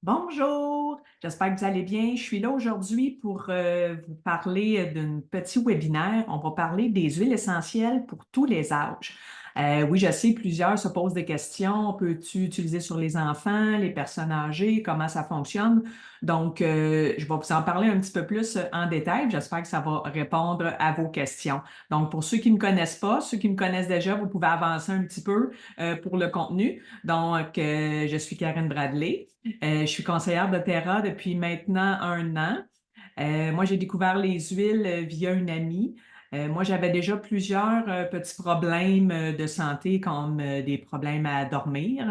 Bonjour, j'espère que vous allez bien. Je suis là aujourd'hui pour vous parler d'un petit webinaire. On va parler des huiles essentielles pour tous les âges. Oui, je sais, plusieurs se posent des questions. Peux-tu utiliser sur les enfants, les personnes âgées? Comment ça fonctionne? Donc, je vais vous en parler un petit peu plus en détail. J'espère que ça va répondre à vos questions. Donc, pour ceux qui ne me connaissent pas, ceux qui me connaissent déjà, vous pouvez avancer un petit peu pour le contenu. Donc, je suis Karen Bradley. Je suis conseillère de Terra depuis maintenant 1 an. Moi, j'ai découvert les huiles via une amie. Moi, j'avais déjà plusieurs petits problèmes de santé, comme des problèmes à dormir.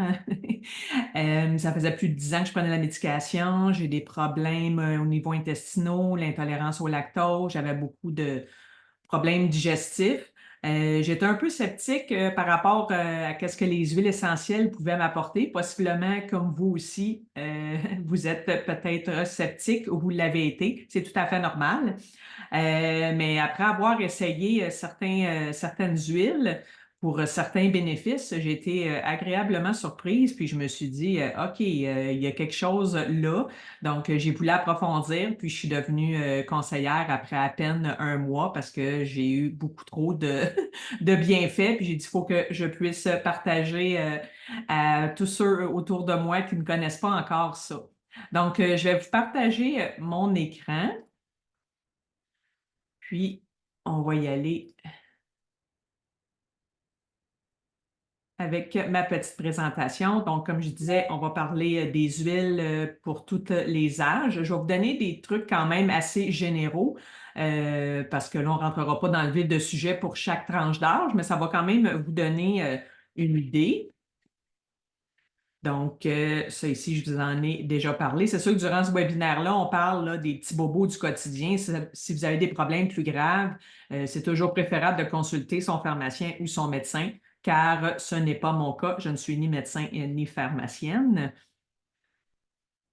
Ça faisait plus de 10 ans que je prenais la médication. J'ai des problèmes au niveau intestinaux, l'intolérance au lactose. J'avais beaucoup de problèmes digestifs. J'étais un peu sceptique par rapport à ce que les huiles essentielles pouvaient m'apporter. Possiblement, comme vous aussi, vous êtes peut-être sceptique ou vous l'avez été. C'est tout à fait normal. Mais après avoir essayé certaines huiles pour certains bénéfices, j'ai été agréablement surprise, puis je me suis dit, OK, il y a quelque chose là. Donc, j'ai voulu approfondir, puis je suis devenue conseillère après à peine 1 mois parce que j'ai eu beaucoup trop de bienfaits, puis j'ai dit, il faut que je puisse partager à tous ceux autour de moi qui ne connaissent pas encore ça. Donc, je vais vous partager mon écran. Puis, on va y aller avec ma petite présentation. Donc, comme je disais, on va parler des huiles pour tous les âges. Je vais vous donner des trucs quand même assez généraux parce que là, on ne rentrera pas dans le vif de sujet pour chaque tranche d'âge, mais ça va quand même vous donner une idée. Donc, ça ici, je vous en ai déjà parlé. C'est sûr que durant ce webinaire-là, on parle là, des petits bobos du quotidien. Si vous avez des problèmes plus graves, c'est toujours préférable de consulter son pharmacien ou son médecin, car ce n'est pas mon cas. Je ne suis ni médecin ni pharmacienne.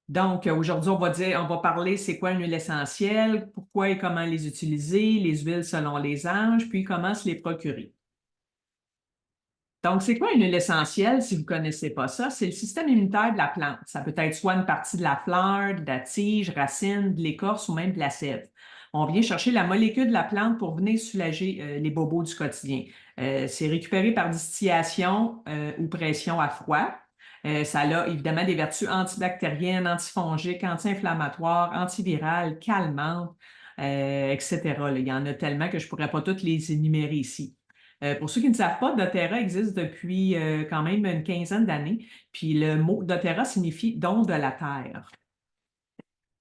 Donc, aujourd'hui, on va parler c'est quoi une huile essentielle, pourquoi et comment les utiliser, les huiles selon les âges, puis comment se les procurer. Donc, c'est quoi une huile essentielle si vous ne connaissez pas ça? C'est le système immunitaire de la plante. Ça peut être soit une partie de la fleur, de la tige, racine, de l'écorce ou même de la sève. On vient chercher la molécule de la plante pour venir soulager les bobos du quotidien. C'est récupéré par distillation ou pression à froid. Ça a évidemment des vertus antibactériennes, antifongiques, anti-inflammatoires, antivirales, calmantes, etc. Là, il y en a tellement que je ne pourrais pas toutes les énumérer ici. Pour ceux qui ne savent pas, doTERRA existe depuis quand même une quinzaine d'années. Puis le mot doTERRA signifie don de la terre.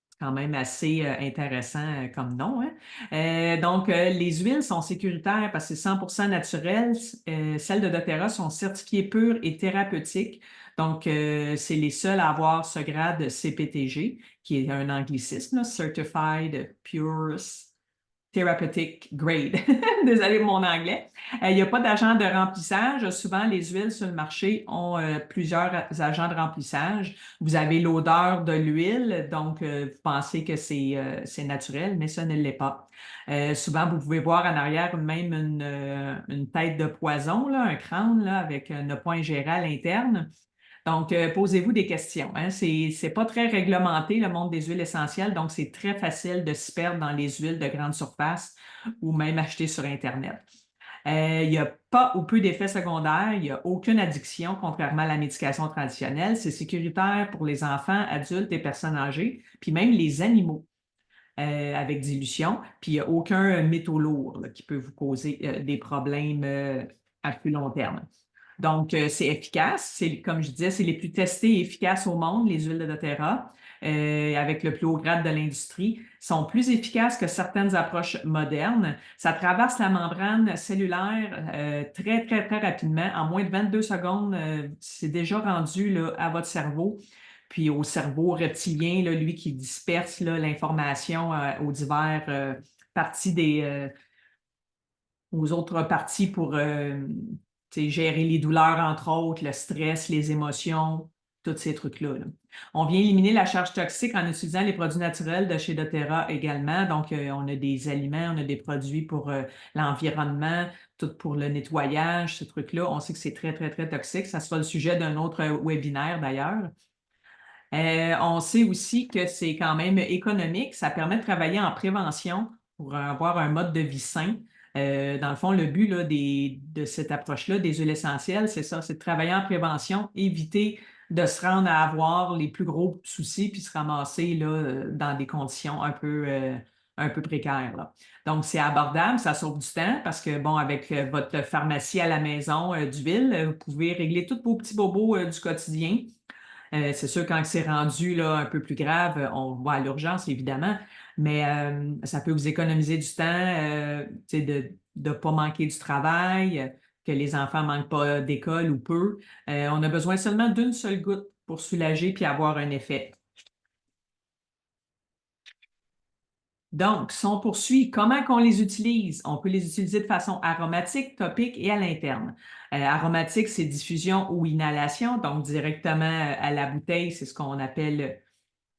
C'est quand même assez intéressant comme nom, hein? Donc, les huiles sont sécuritaires parce que c'est 100% naturel. Celles de doTERRA sont certifiées pures et thérapeutiques. Donc, c'est les seules à avoir ce grade CPTG, qui est un anglicisme, là, Certified Pure Therapeutic Grade. Désolée pour mon anglais. Il n'y a pas d'agent de remplissage. Souvent, les huiles sur le marché ont plusieurs agents de remplissage. Vous avez l'odeur de l'huile, donc vous pensez que c'est naturel, mais ça ne l'est pas. Souvent, vous pouvez voir en arrière même une tête de poison, là, un crâne là, avec ne pas ingérer à l'interne. Donc, posez-vous des questions, hein. C'est pas très réglementé, le monde des huiles essentielles, donc c'est très facile de se perdre dans les huiles de grande surface ou même acheter sur Internet. Il n'y a pas ou peu d'effets secondaires, il n'y a aucune addiction, contrairement à la médication traditionnelle. C'est sécuritaire pour les enfants, adultes et personnes âgées, puis même les animaux avec dilution. Puis il n'y a aucun métaux lourd là, qui peut vous causer des problèmes à plus long terme. Donc, c'est efficace. Comme je disais, c'est les plus testés et efficaces au monde, les huiles de doTERRA, avec le plus haut grade de l'industrie, sont plus efficaces que certaines approches modernes. Ça traverse la membrane cellulaire très, très, très rapidement. En moins de 22 secondes, c'est déjà rendu là, à votre cerveau, puis au cerveau reptilien, là, lui qui disperse là, l'information aux divers parties aux autres parties pour gérer les douleurs, entre autres, le stress, les émotions, tous ces trucs-là. Là. On vient éliminer la charge toxique en utilisant les produits naturels de chez doTERRA également. Donc, on a des aliments, on a des produits pour l'environnement, tout pour le nettoyage, ce truc-là. On sait que c'est très, très, très toxique. Ça sera le sujet d'un autre webinaire d'ailleurs. On sait aussi que c'est quand même économique. Ça permet de travailler en prévention pour avoir un mode de vie sain. Dans le fond, le but là, de cette approche-là des huiles essentielles, c'est ça, c'est de travailler en prévention, éviter de se rendre à avoir les plus gros soucis puis se ramasser là, dans des conditions un peu précaires, là. Donc, c'est abordable, ça sauve du temps parce que, bon, avec votre pharmacie à la maison d'huile, vous pouvez régler tous vos petits bobos du quotidien. C'est sûr, quand c'est rendu là, un peu plus grave, on va à l'urgence, évidemment, mais ça peut vous économiser du temps, tu sais, de ne pas manquer du travail, que les enfants ne manquent pas d'école ou peu. On a besoin seulement d'une seule goutte pour soulager puis avoir un effet. Donc, si on poursuit, comment qu'on les utilise? On peut les utiliser de façon aromatique, topique et à l'interne. Aromatique, c'est diffusion ou inhalation, donc directement à la bouteille, c'est ce qu'on appelle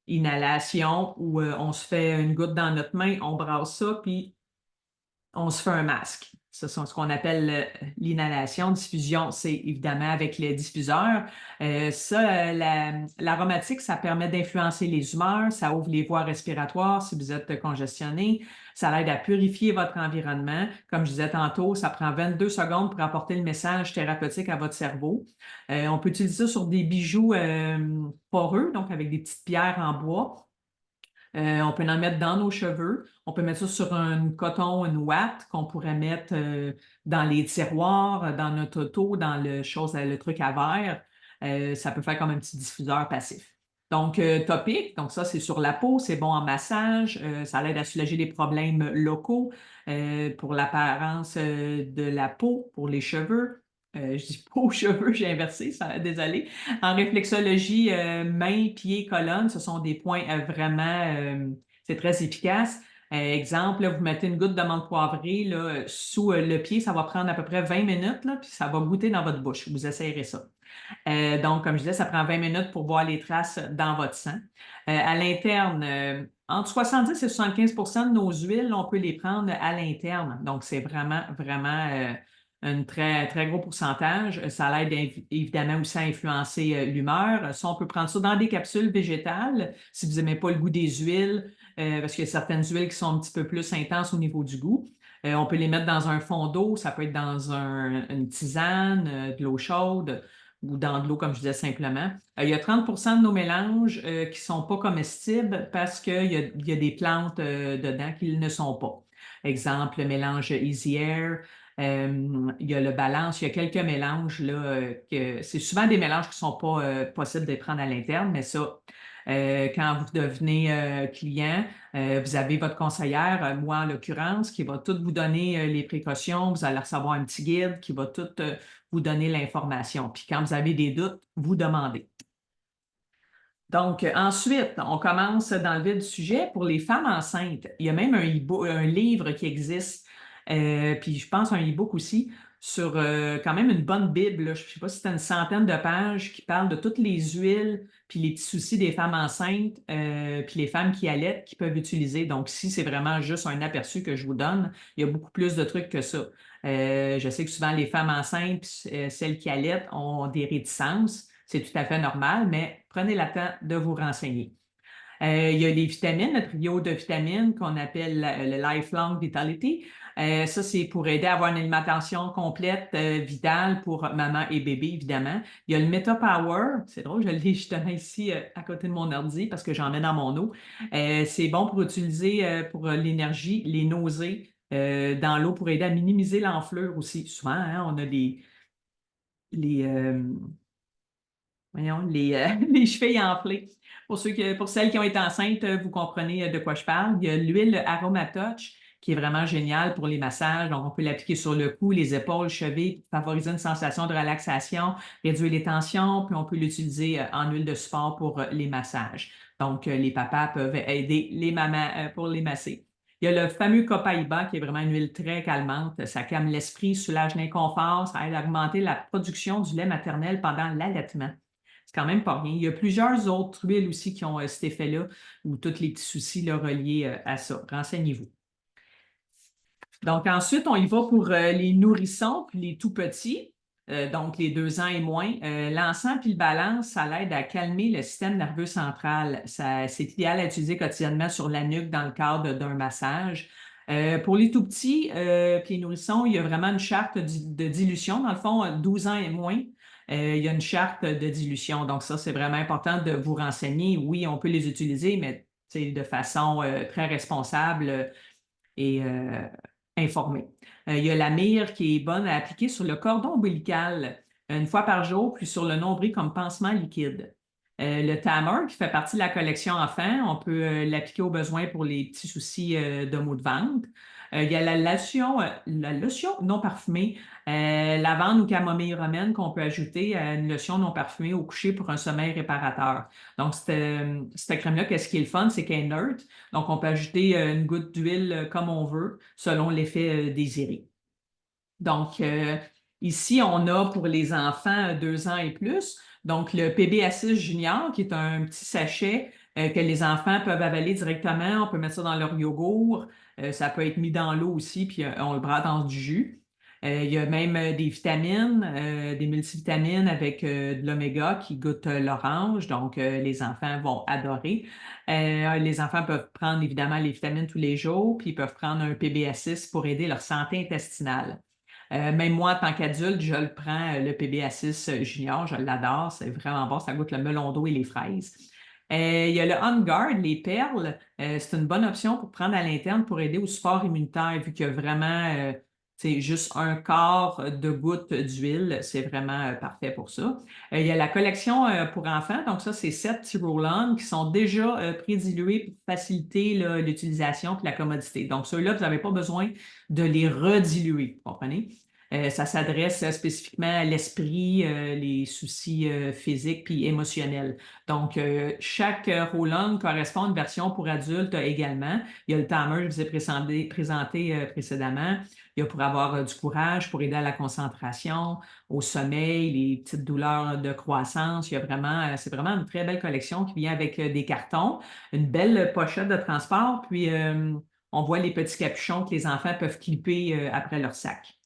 inhalation, où on se fait une goutte dans notre main, on brasse ça, puis on se fait un masque. Ça, c'est ce qu'on appelle l'inhalation. Diffusion, c'est évidemment avec les diffuseurs. L'aromatique, ça permet d'influencer les humeurs, ça ouvre les voies respiratoires si vous êtes congestionné, ça aide à purifier votre environnement. Comme je disais tantôt, ça prend 22 secondes pour apporter le message thérapeutique à votre cerveau. On peut utiliser ça sur des bijoux poreux, donc avec des petites pierres en bois. On peut en mettre dans nos cheveux. On peut mettre ça sur un coton, une ouate qu'on pourrait mettre dans les tiroirs, dans notre auto, dans le truc à verre. Ça peut faire comme un petit diffuseur passif. Donc, topique, donc ça, c'est sur la peau, c'est bon en massage, ça aide à soulager les problèmes locaux pour l'apparence de la peau, pour les cheveux. Je dis peau, cheveux, j'ai inversé, ça, désolé. En réflexologie, mains, pieds, colonnes, ce sont des points vraiment, c'est très efficace. Exemple, là, vous mettez une goutte de menthe poivrée là, sous le pied, ça va prendre à peu près 20 minutes, là, puis ça va goûter dans votre bouche. Vous essayerez ça. Donc, comme je disais, ça prend 20 minutes pour voir les traces dans votre sang. À l'interne, entre 70 et 75 de nos huiles, on peut les prendre à l'interne. Donc, c'est vraiment, vraiment un très, très gros pourcentage. Ça l'aide évidemment aussi à influencer l'humeur. Ça, on peut prendre ça dans des capsules végétales si vous n'aimez pas le goût des huiles, parce qu'il y a certaines huiles qui sont un petit peu plus intenses au niveau du goût. On peut les mettre dans un fond d'eau, ça peut être dans une tisane, de l'eau chaude ou dans de l'eau, comme je disais simplement. Il y a 30 de nos mélanges qui ne sont pas comestibles parce qu'il y a des plantes dedans qui ne sont pas. Exemple, le mélange Easy Air, il y a le balance, il y a quelques mélanges là, que c'est souvent des mélanges qui ne sont pas possibles de prendre à l'interne, mais ça, quand vous devenez client, vous avez votre conseillère, moi en l'occurrence, qui va tout vous donner les précautions. Vous allez recevoir un petit guide qui va tout vous donner l'information. Puis quand vous avez des doutes, vous demandez. Donc, ensuite, on commence dans le vif du sujet. Pour les femmes enceintes, il y a même un livre qui existe, puis je pense un e-book aussi, sur quand même une bonne Bible, là. Je ne sais pas si c'est une centaine de pages qui parlent de toutes les huiles, puis les petits soucis des femmes enceintes, puis les femmes qui allaitent, qui peuvent utiliser. Donc, si c'est vraiment juste un aperçu que je vous donne, il y a beaucoup plus de trucs que ça. Je sais que souvent les femmes enceintes, celles qui allaitent, ont des réticences. C'est tout à fait normal, mais prenez le temps de vous renseigner. Il y a les vitamines, le trio de vitamines qu'on appelle le Lifelong Vitality. Ça, c'est pour aider à avoir une alimentation complète, vitale pour maman et bébé, évidemment. Il y a le Meta Power. C'est drôle, je l'ai justement ici à côté de mon ordi parce que j'en mets dans mon eau. C'est bon pour utiliser pour l'énergie, les nausées dans l'eau pour aider à minimiser l'enflure aussi. Souvent, hein, on a les, voyons, les chevilles enflées. Pour celles qui ont été enceintes, vous comprenez de quoi je parle. Il y a l'huile Aromatouch qui est vraiment géniale pour les massages. Donc, on peut l'appliquer sur le cou, les épaules, chevilles, pour favoriser une sensation de relaxation, réduire les tensions, puis on peut l'utiliser en huile de support pour les massages. Donc, les papas peuvent aider les mamans pour les masser. Il y a le fameux Copaiba qui est vraiment une huile très calmante. Ça calme l'esprit, soulage l'inconfort, ça aide à augmenter la production du lait maternel pendant l'allaitement. C'est quand même pas rien. Il y a plusieurs autres huiles aussi qui ont cet effet-là ou tous les petits soucis là, reliés à ça. Renseignez-vous. Donc ensuite, on y va pour les nourrissons puis les tout petits. donc les 2 ans et moins. L'encens puis le balance, ça l'aide à calmer le système nerveux central. C'est idéal à utiliser quotidiennement sur la nuque dans le cadre d'un massage. Pour les tout petits puis les nourrissons, il y a vraiment une charte de dilution. Dans le fond, 12 ans et moins, il y a une charte de dilution. Donc ça, c'est vraiment important de vous renseigner. Oui, on peut les utiliser, mais de façon très responsable et informée. Il y a la myrrhe qui est bonne à appliquer sur le cordon ombilical une fois par jour, puis sur le nombril comme pansement liquide. Le Tamer, qui fait partie de la collection enfant, on peut l'appliquer au besoin pour les petits soucis de maux de ventre. Il y a la lotion non parfumée, lavande ou camomille romaine qu'on peut ajouter à une lotion non parfumée au coucher pour un sommeil réparateur. Donc, cette crème-là, qu'est-ce qui est le fun, c'est qu'elle est neutre. Donc, on peut ajouter une goutte d'huile comme on veut, selon l'effet désiré. Donc, ici, on a pour les enfants 2 ans et plus, donc le PBA6 Junior, qui est un petit sachet que les enfants peuvent avaler directement. On peut mettre ça dans leur yogourt. Ça peut être mis dans l'eau aussi, puis on le brade dans du jus. Il y a même des vitamines, des multivitamines avec de l'oméga qui goûtent l'orange, donc les enfants vont adorer. Les enfants peuvent prendre évidemment les vitamines tous les jours, puis ils peuvent prendre un PBA6 pour aider leur santé intestinale. Même moi, en tant qu'adulte, je le prends, le PBA6 Junior, je l'adore, c'est vraiment bon, ça goûte le melon d'eau et les fraises. Il y a le On Guard, les perles, c'est une bonne option pour prendre à l'interne pour aider au support immunitaire, vu qu'il y a vraiment c'est juste un quart de goutte d'huile, c'est vraiment parfait pour ça. Il y a la collection pour enfants, donc ça, c'est 7 petits roll-on qui sont déjà prédilués pour faciliter l'utilisation et la commodité. Donc, ceux-là, vous n'avez pas besoin de les rediluer, vous comprenez? Ça s'adresse spécifiquement à l'esprit, les soucis physiques puis émotionnels. Donc, chaque roll-on correspond à une version pour adultes également. Il y a le timer que je vous ai présenté précédemment. Il y a pour avoir du courage, pour aider à la concentration, au sommeil, les petites douleurs de croissance. Il y a vraiment, c'est vraiment une très belle collection qui vient avec des cartons, une belle pochette de transport, puis on voit les petits capuchons que les enfants peuvent clipper après leur sac.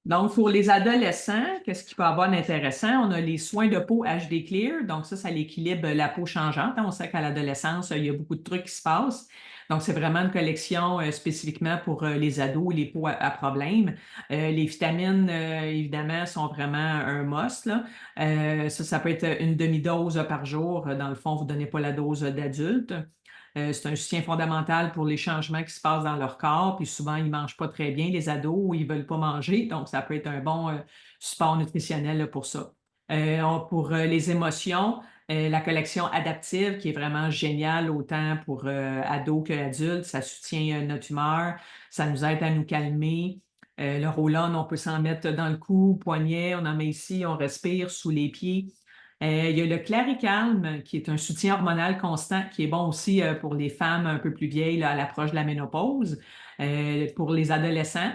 Donc, pour les adolescents, qu'est-ce qu'il peut y avoir d'intéressant? On a les soins de peau HD Clear. Donc, ça l'équilibre la peau changeante. On sait qu'à l'adolescence, il y a beaucoup de trucs qui se passent. Donc, c'est vraiment une collection spécifiquement pour les ados, les peaux à problème. Les vitamines, évidemment, sont vraiment un must, là. Ça peut être une demi-dose par jour. Dans le fond, vous ne donnez pas la dose d'adulte. C'est un soutien fondamental pour les changements qui se passent dans leur corps. Puis souvent, ils ne mangent pas très bien, les ados, ou ils ne veulent pas manger. Donc, ça peut être un bon support nutritionnel là, pour ça. Pour les émotions, la collection adaptive qui est vraiment géniale autant pour ados qu'adultes. Ça soutient notre humeur, ça nous aide à nous calmer. Le roll-on, on peut s'en mettre dans le cou, poignet, on en met ici, on respire sous les pieds. Il y a le Claricalm, qui est un soutien hormonal constant, qui est bon aussi pour les femmes un peu plus vieilles là, à l'approche de la ménopause. Pour les adolescents,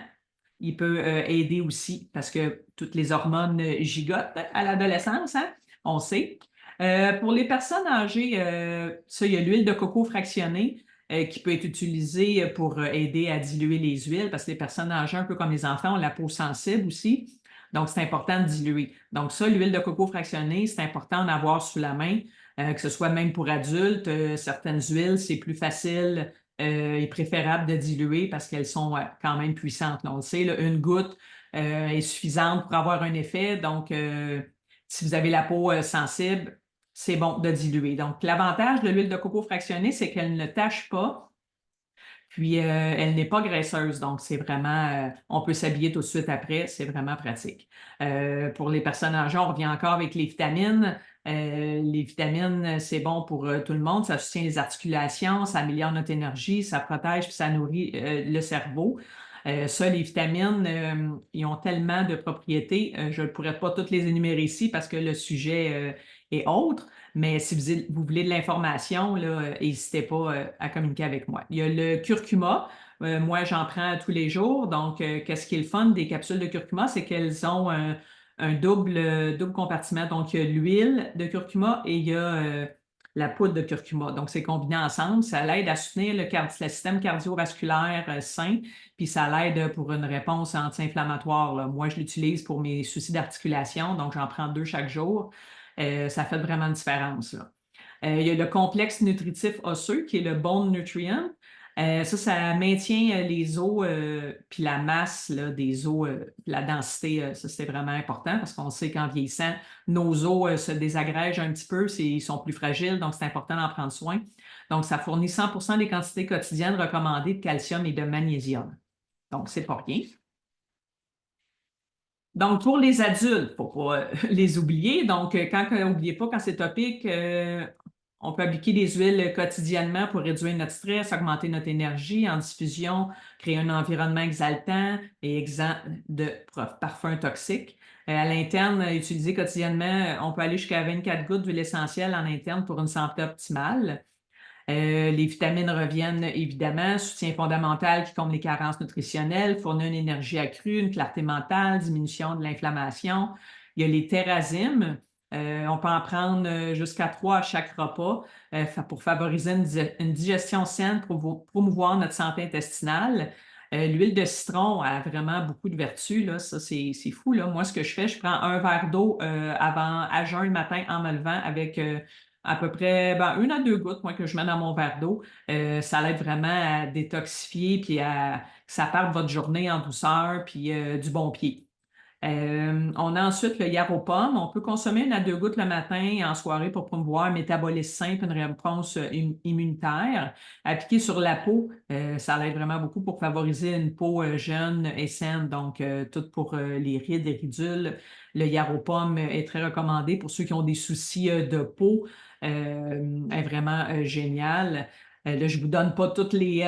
il peut aider aussi parce que toutes les hormones gigotent à l'adolescence, hein? On sait. Pour les personnes âgées, ça, il y a l'huile de coco fractionnée qui peut être utilisée pour aider à diluer les huiles parce que les personnes âgées, un peu comme les enfants, ont la peau sensible aussi. Donc, c'est important de diluer. Donc, ça, l'huile de coco fractionnée, c'est important d'en avoir sous la main, que ce soit même pour adultes. Certaines huiles, c'est plus facile et préférable de diluer parce qu'elles sont quand même puissantes. Là, on le sait, là, une goutte est suffisante pour avoir un effet. Donc, si vous avez la peau sensible, c'est bon de diluer. Donc, l'avantage de l'huile de coco fractionnée, c'est qu'elle ne tâche pas. Puis, elle n'est pas graisseuse, donc c'est vraiment, on peut s'habiller tout de suite après, c'est vraiment pratique. Pour les personnes âgées, on revient encore avec les vitamines. Les vitamines, c'est bon pour tout le monde, ça soutient les articulations, ça améliore notre énergie, ça protège puis ça nourrit le cerveau. Ça, les vitamines, ils ont tellement de propriétés, je ne pourrais pas toutes les énumérer ici parce que le sujet est autre. Mais si vous voulez de l'information, n'hésitez pas à communiquer avec moi. Il y a le curcuma. Moi, j'en prends tous les jours. Donc, qu'est-ce qui est le fun des capsules de curcuma? C'est qu'elles ont un double compartiment. Donc, il y a l'huile de curcuma et il y a la poudre de curcuma. Donc, c'est combiné ensemble. Ça l'aide à soutenir le système cardiovasculaire sain, puis ça l'aide pour une réponse anti-inflammatoire, là. Moi, je l'utilise pour mes soucis d'articulation, donc j'en prends 2 chaque jour. Ça fait vraiment une différence, là. Il y a le complexe nutritif osseux qui est le Bone Nutrient. Ça maintient les os puis la masse là, des os, la densité. Ça, c'est vraiment important parce qu'on sait qu'en vieillissant, nos os se désagrègent un petit peu, ils sont plus fragiles, donc c'est important d'en prendre soin. Donc, ça fournit 100% des quantités quotidiennes recommandées de calcium et de magnésium. Donc, c'est pas rien. Donc, pour les adultes, il ne faut pas les oublier. Donc, n'oubliez pas, quand c'est topique, on peut appliquer des huiles quotidiennement pour réduire notre stress, augmenter notre énergie en diffusion, créer un environnement exaltant et exempt de parfums toxiques. À l'interne, utiliser quotidiennement, on peut aller jusqu'à 24 gouttes d'huile essentielle en interne pour une santé optimale. Les vitamines reviennent évidemment, soutien fondamental qui comble les carences nutritionnelles, fournit une énergie accrue, une clarté mentale, diminution de l'inflammation. Il y a les thérasimes. On peut en prendre jusqu'à 3 à chaque repas pour favoriser une digestion saine, pour promouvoir notre santé intestinale. L'huile de citron a vraiment beaucoup de vertus, là. Ça, c'est fou, là. Moi, ce que je fais, je prends un verre d'eau à jeun le matin en me levant avec à peu près 1 à 2 gouttes moi, que je mets dans mon verre d'eau. Ça l'aide vraiment à détoxifier puis à que ça parte votre journée en douceur puis du bon pied. On a ensuite le yaropom. On peut consommer 1 à 2 gouttes le matin et en soirée pour promouvoir un métabolisme simple, une réponse immunitaire. Appliqué sur la peau, ça l'aide vraiment beaucoup pour favoriser une peau jeune et saine. Donc, tout pour les rides et ridules. Le yaropom est très recommandé pour ceux qui ont des soucis de peau. Est vraiment génial. Là, je ne vous donne pas toutes les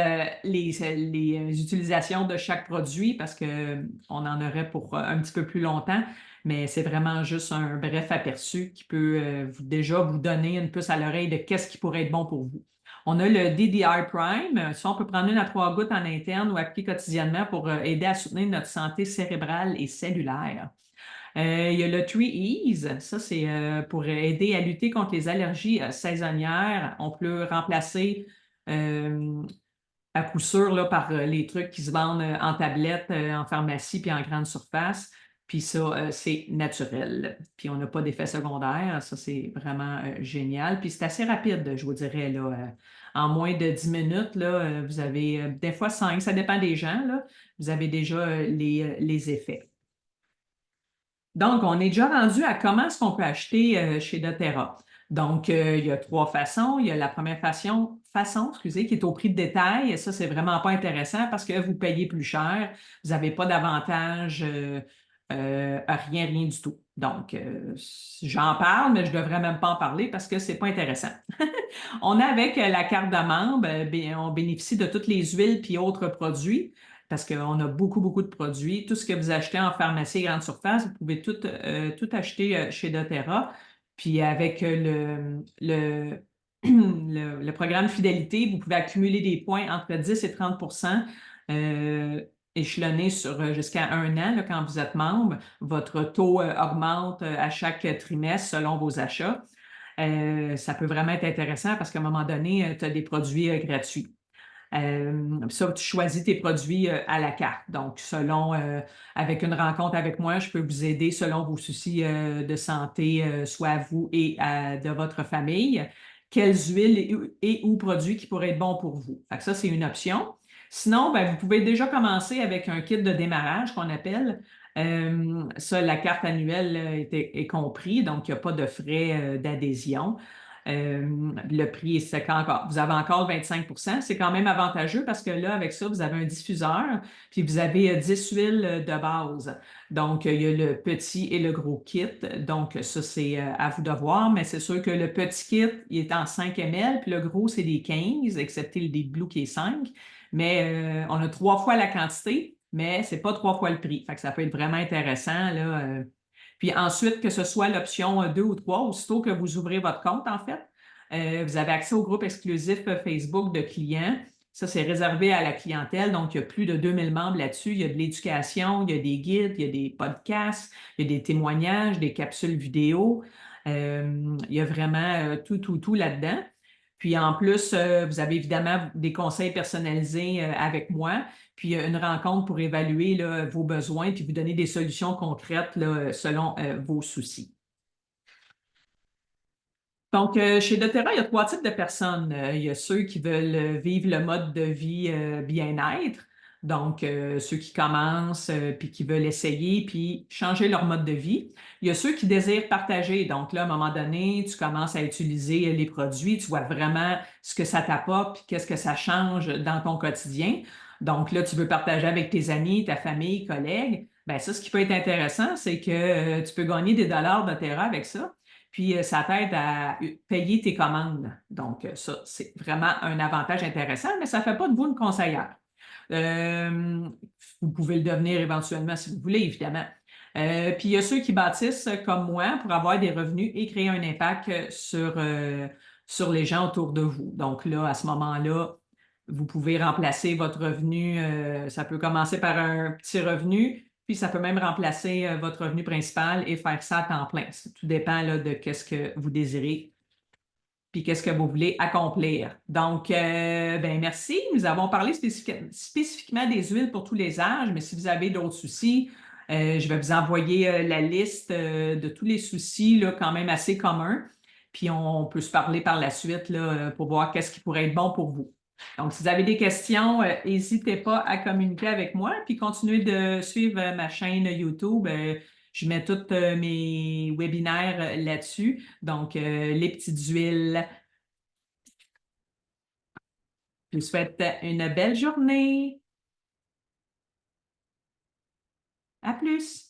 utilisations de chaque produit parce qu'on en aurait pour un petit peu plus longtemps, mais c'est vraiment juste un bref aperçu qui peut déjà vous donner une puce à l'oreille de qu'est-ce qui pourrait être bon pour vous. On a le DDR Prime. Ça, on peut prendre 1 à 3 gouttes en interne ou appliquer quotidiennement pour aider à soutenir notre santé cérébrale et cellulaire. Il y a le 3 E's, ça c'est pour aider à lutter contre les allergies saisonnières. On peut remplacer à coup sûr là, par les trucs qui se vendent en tablette, en pharmacie puis en grande surface. Puis ça, c'est naturel. Puis on n'a pas d'effet secondaire. Ça, c'est vraiment génial. Puis c'est assez rapide, je vous dirais. Là, en moins de 10 minutes, là, vous avez des fois 5, ça dépend des gens. Là, vous avez déjà les effets. Donc, on est déjà rendu à comment est-ce qu'on peut acheter chez doTERRA. Donc, il y a 3 façons. Il y a la première façon, excusez, qui est au prix de détail. Ça, c'est vraiment pas intéressant parce que vous payez plus cher. Vous n'avez pas d'avantage à rien du tout. Donc, j'en parle, mais je ne devrais même pas en parler parce que c'est pas intéressant. On a avec la carte de membre, on bénéficie de toutes les huiles puis autres produits parce qu'on a beaucoup de produits. Tout ce que vous achetez en pharmacie et grande surface, vous pouvez tout acheter chez doTERRA. Puis avec le programme fidélité, vous pouvez accumuler des points entre 10 et 30 échelonnés sur jusqu'à 1 an là, quand vous êtes membre. Votre taux augmente à chaque trimestre selon vos achats. Ça peut vraiment être intéressant parce qu'à un moment donné, tu as des produits gratuits. Ça, tu choisis tes produits à la carte. Donc, avec une rencontre avec moi, je peux vous aider selon vos soucis de santé, soit à vous et de votre famille. Quelles huiles ou produits qui pourraient être bons pour vous. Fait que ça, c'est une option. Sinon, ben, vous pouvez déjà commencer avec un kit de démarrage qu'on appelle. Ça, la carte annuelle est compris, donc il n'y a pas de frais d'adhésion. Le prix, vous avez encore 25 c'est quand même avantageux parce que là, avec ça, vous avez un diffuseur, puis vous avez 10 huiles de base. Donc, il y a le petit et le gros kit. Donc, ça, c'est à vous de voir, mais c'est sûr que le petit kit, il est en 5 ml, puis le gros, c'est des 15, excepté le Deep Blue qui est 5. Mais on a 3 fois la quantité, mais c'est pas 3 fois le prix. Fait que ça peut être vraiment intéressant, là. Puis ensuite, que ce soit l'option 2 ou 3, aussitôt que vous ouvrez votre compte, en fait, vous avez accès au groupe exclusif Facebook de clients. Ça, c'est réservé à la clientèle. Donc, il y a plus de 2000 membres là-dessus. Il y a de l'éducation, il y a des guides, il y a des podcasts, il y a des témoignages, des capsules vidéo. Il y a vraiment tout là-dedans. Puis en plus, vous avez évidemment des conseils personnalisés avec moi, puis une rencontre pour évaluer là, vos besoins, puis vous donner des solutions concrètes là, selon vos soucis. Donc, chez doTERRA, il y a trois types de personnes. Il y a ceux qui veulent vivre le mode de vie bien-être, donc ceux qui commencent puis qui veulent essayer puis changer leur mode de vie. Il y a ceux qui désirent partager. Donc là, à un moment donné, tu commences à utiliser les produits, tu vois vraiment ce que ça t'apporte puis qu'est-ce que ça change dans ton quotidien. Donc là, tu veux partager avec tes amis, ta famille, collègues. Ben ça, ce qui peut être intéressant, c'est que tu peux gagner des dollars doTERRA avec ça. Puis, ça t'aide à payer tes commandes. Donc, ça, c'est vraiment un avantage intéressant, mais ça ne fait pas de vous une conseillère. Euh, Vous pouvez le devenir éventuellement si vous voulez, évidemment. Puis, il y a ceux qui bâtissent comme moi pour avoir des revenus et créer un impact sur les gens autour de vous. Donc, là, à ce moment-là, vous pouvez remplacer votre revenu. Ça peut commencer par un petit revenu, puis ça peut même remplacer votre revenu principal et faire ça à temps plein. Tout dépend là, de qu'est-ce que vous désirez, puis qu'est-ce que vous voulez accomplir. Donc, ben merci. Nous avons parlé spécifiquement des huiles pour tous les âges, mais si vous avez d'autres soucis, je vais vous envoyer la liste de tous les soucis là, quand même assez communs. Puis on peut se parler par la suite là, pour voir qu'est-ce qui pourrait être bon pour vous. Donc, si vous avez des questions, n'hésitez pas à communiquer avec moi, puis continuez de suivre ma chaîne YouTube. Je mets tous mes webinaires là-dessus. Donc, les petites huiles. Je vous souhaite une belle journée. À plus.